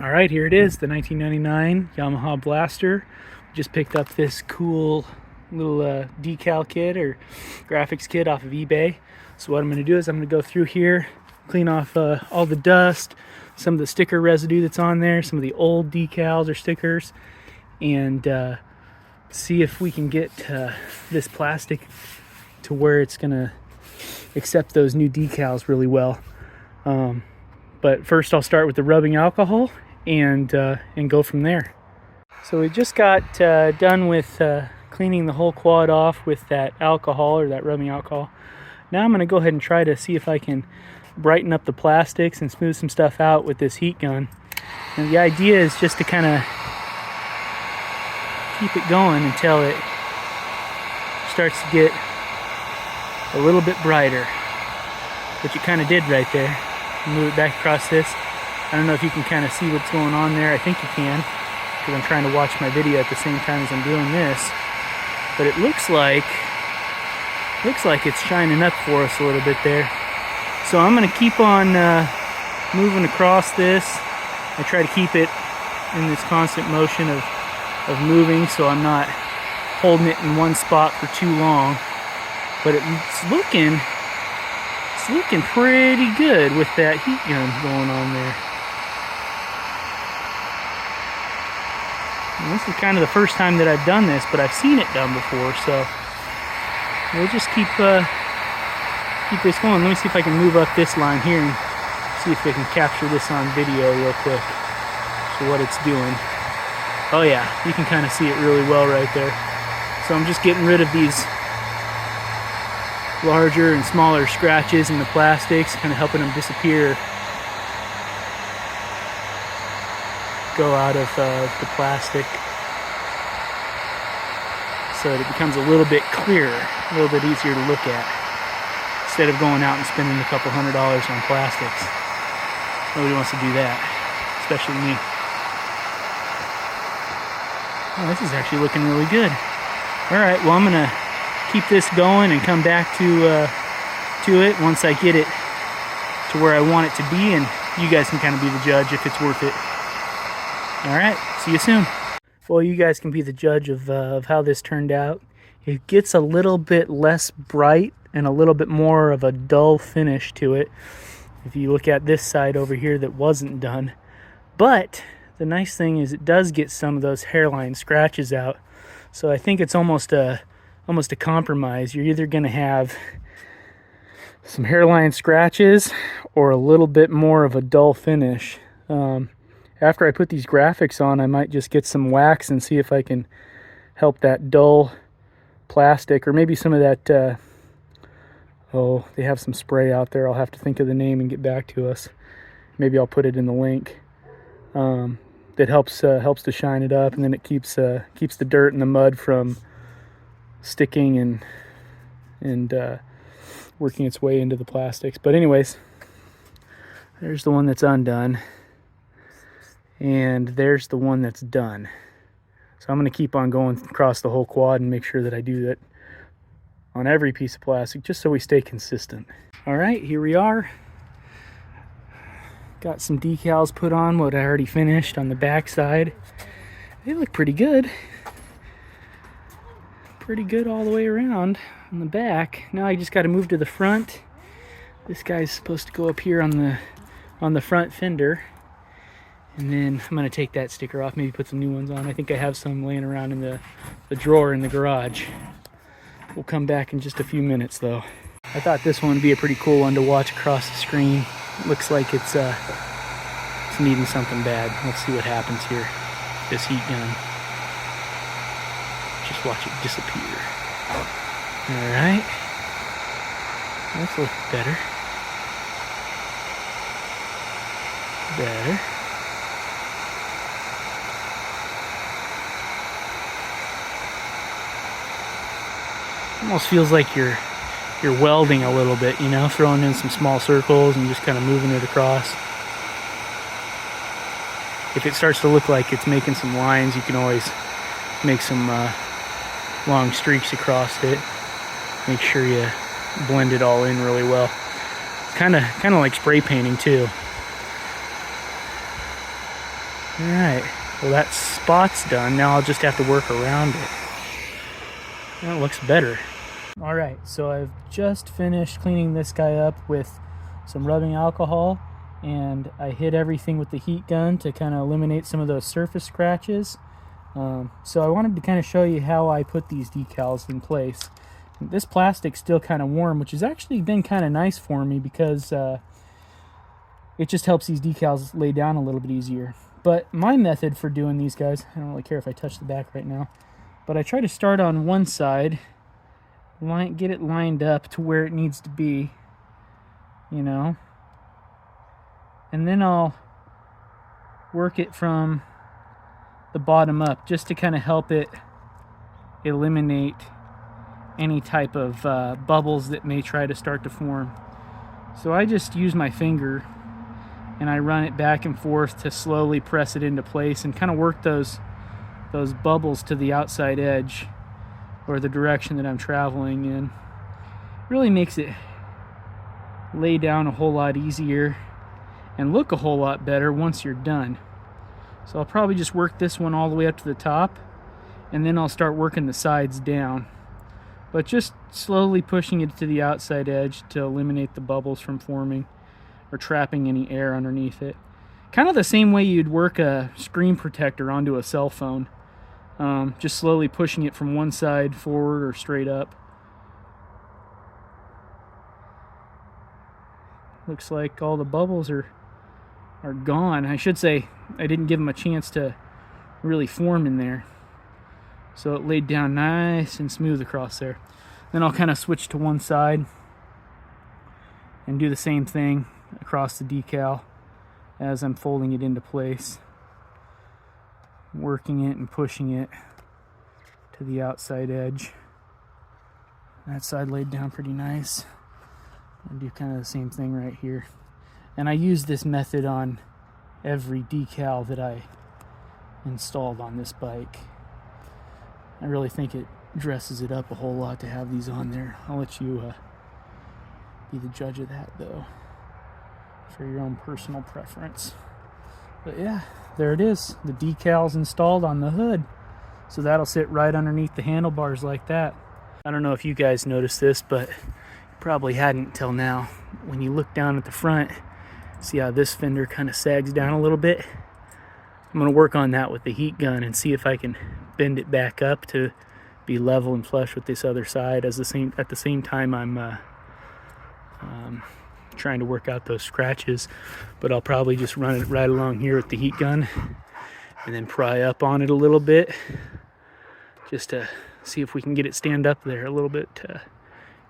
All right, here it is, the 1999 Yamaha Blaster. Just picked up this cool little decal kit or graphics kit off of eBay. So what I'm going to do is I'm going to go through here, clean off all the dust, some of the sticker residue that's on there, some of the old decals or stickers, and see if we can get this plastic to where it's going to accept those new decals really well. But first I'll start with the rubbing alcohol and go from there. So we just got done with cleaning the whole quad off with that alcohol or that rubbing alcohol. Now I'm going to go ahead and try to see if I can brighten up the plastics and smooth some stuff out with this heat gun. And the idea is just to kind of keep it going until it starts to get a little bit brighter, which it kind of did right there. Move it back across this. I don't know if you can kind of see what's going on there. I think you can, because I'm trying to watch my video at the same time as I'm doing this. But it looks like it's shining up for us a little bit there. So I'm going to keep on moving across this. I try to keep it in this constant motion of moving, so I'm not holding it in one spot for too long. But it's looking pretty good with that heat gun going on there. And this is kind of the first time that I've done this, but I've seen it done before, so we'll just keep this going. Let me see if I can move up this line here and see if they can capture this on video real quick. So what it's doing. Oh yeah, you can kind of see it really well right there. So I'm just getting rid of these larger and smaller scratches in the plastics, kind of helping them disappear, go out of the plastic, so that it becomes a little bit clearer, a little bit easier to look at, instead of going out and spending a couple $100 on plastics. Nobody wants to do that, especially me. Oh, this is actually looking really good. All right, well, I'm gonna keep this going and come back to it once I get it to where I want it to be, and you guys can kind of be the judge if it's worth it. All right, see you soon. Well, you guys can be the judge of how this turned out. It gets a little bit less bright and a little bit more of a dull finish to it if you look at this side over here that wasn't done. But the nice thing is it does get some of those hairline scratches out, so I think it's almost a compromise. You're either going to have some hairline scratches or a little bit more of a dull finish. After I put these graphics on, I might just get some wax and see if I can help that dull plastic, or maybe some of that, oh, they have some spray out there. I'll have to think of the name and get back to us. Maybe I'll put it in the link. That helps to shine it up, and then it keeps the dirt and the mud from sticking and working its way into the plastics. But anyways, there's the one that's undone, and there's the one that's done. So I'm going to keep on going across the whole quad and make sure that I do that on every piece of plastic, just so we stay consistent. All right, here we are. Got some decals put on, what I already finished on the back side. They look pretty good. Pretty good all the way around on the back. Now I just got to move to the front. This guy's supposed to go up here on the front fender, and then I'm going to take that sticker off, maybe put some new ones on. I think I have some laying around in the drawer in the garage. We'll come back in just a few minutes though. I thought this one would be a pretty cool one to watch across the screen. It looks like it's needing something bad. Let's see what happens here. This heat gun. Just watch it disappear. Alright. That's looking better. Better. Almost feels like you're welding a little bit, you know, throwing in some small circles and just kind of moving it across. If it starts to look like it's making some lines, you can always make some long streaks across it. Make sure you blend it all in really well. Kind of like spray painting too. Alright, well that spot's done. Now I'll just have to work around it. That looks better. Alright, so I've just finished cleaning this guy up with some rubbing alcohol, and I hit everything with the heat gun to kind of eliminate some of those surface scratches. So I wanted to kind of show you how I put these decals in place. This plastic's still kind of warm, which has actually been kind of nice for me because it just helps these decals lay down a little bit easier. But my method for doing these guys, I don't really care if I touch the back right now, but I try to start on one side, get it lined up to where it needs to be, you know, and then I'll work it from the bottom up just to kind of help it eliminate any type of bubbles that may try to start to form. So I just use my finger and I run it back and forth to slowly press it into place and kind of work those bubbles to the outside edge or the direction that I'm traveling in. It really makes it lay down a whole lot easier and look a whole lot better once you're done. So I'll probably just work this one all the way up to the top, and then I'll start working the sides down. But just slowly pushing it to the outside edge to eliminate the bubbles from forming or trapping any air underneath it. Kind of the same way you'd work a screen protector onto a cell phone. Just slowly pushing it from one side forward or straight up. Looks like all the bubbles are gone. I should say I didn't give them a chance to really form in there. So it laid down nice and smooth across there. Then I'll kind of switch to one side and do the same thing across the decal as I'm folding it into place. Working it and pushing it to the outside edge. That side laid down pretty nice. I'll do kind of the same thing right here. And I use this method on every decal that I installed on this bike. I really think it dresses it up a whole lot to have these on there. I'll let you be the judge of that, though, for your own personal preference. But yeah, there it is. The decal's installed on the hood. So that'll sit right underneath the handlebars like that. I don't know if you guys noticed this, but you probably hadn't till now. When you look down at the front, see how this fender kind of sags down a little bit? I'm going to work on that with the heat gun and see if I can bend it back up to be level and flush with this other side at the same time I'm trying to work out those scratches. But I'll probably just run it right along here with the heat gun and then pry up on it a little bit just to see if we can get it stand up there a little bit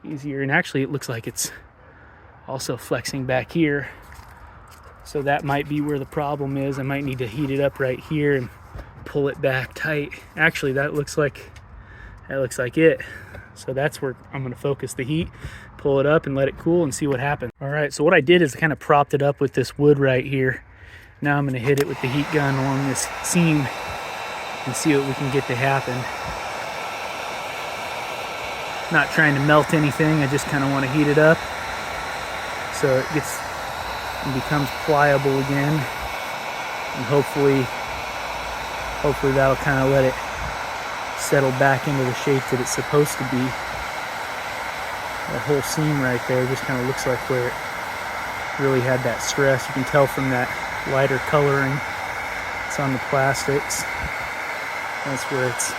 easier. And actually it looks like it's also flexing back here. So that might be where the problem is. I might need to heat it up right here and pull it back tight. Actually, that looks like it. So that's where I'm going to focus the heat, pull it up and let it cool and see what happens. All right, so what I did is I kind of propped it up with this wood right here. Now I'm going to hit it with the heat gun along this seam and see what we can get to happen. Not trying to melt anything, I just kind of want to heat it up so it gets and becomes pliable again, and hopefully that'll kind of let it settle back into the shape that it's supposed to be. That whole seam right there just kind of looks like where it really had that stress. You can tell from that lighter coloring it's on the plastics. That's where it's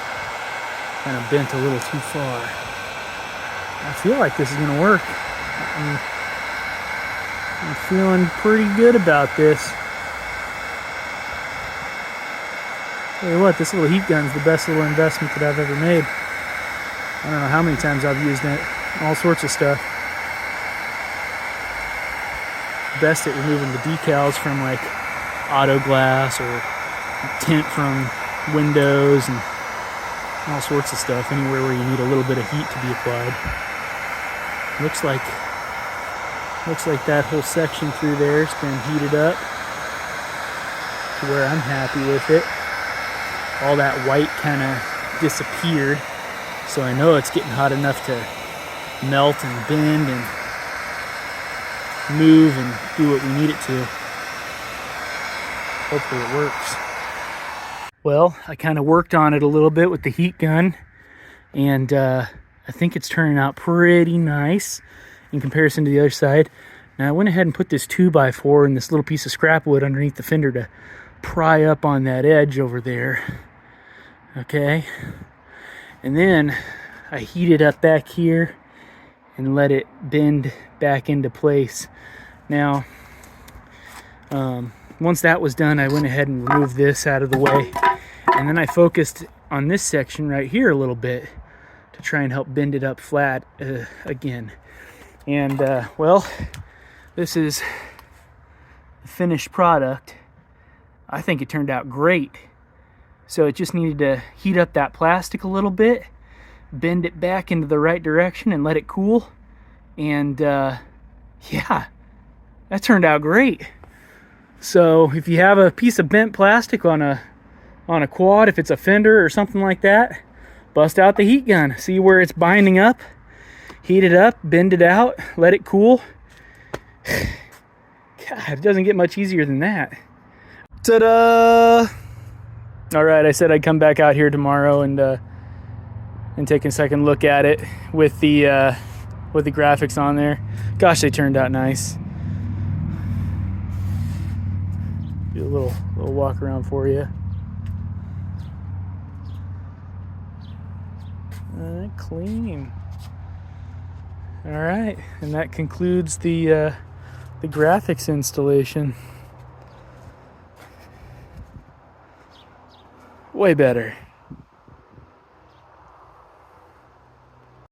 kind of bent a little too far. I feel like this is going to work. I'm feeling pretty good about this. Tell you what, this little heat gun's the best little investment that I've ever made. I don't know how many times I've used it. All sorts of stuff. Best at removing the decals from like auto glass or tint from windows and all sorts of stuff. Anywhere where you need a little bit of heat to be applied. Looks like that whole section through there's been heated up to where I'm happy with it. All that white kind of disappeared, so I know it's getting hot enough to melt and bend and move and do what we need it to. Hopefully it works. Well, I kind of worked on it a little bit with the heat gun, and I think it's turning out pretty nice in comparison to the other side. Now I went ahead and put this 2x4 and this little piece of scrap wood underneath the fender to pry up on that edge over there. Okay, and then I heated up back here and let it bend back into place. Now, once that was done, I went ahead and removed this out of the way, and then I focused on this section right here a little bit to try and help bend it up flat again. And well, this is the finished product. I think it turned out great. So it just needed to heat up that plastic a little bit, bend it back into the right direction and let it cool. And yeah, that turned out great. So if you have a piece of bent plastic on a quad, if it's a fender or something like that, bust out the heat gun, see where it's binding up, heat it up, bend it out, let it cool. God, it doesn't get much easier than that. Ta-da! All right, I said I'd come back out here tomorrow and take a second look at it with the graphics on there. Gosh, they turned out nice. Do a little walk around for you. Clean. All right, and that concludes the graphics installation. Way better.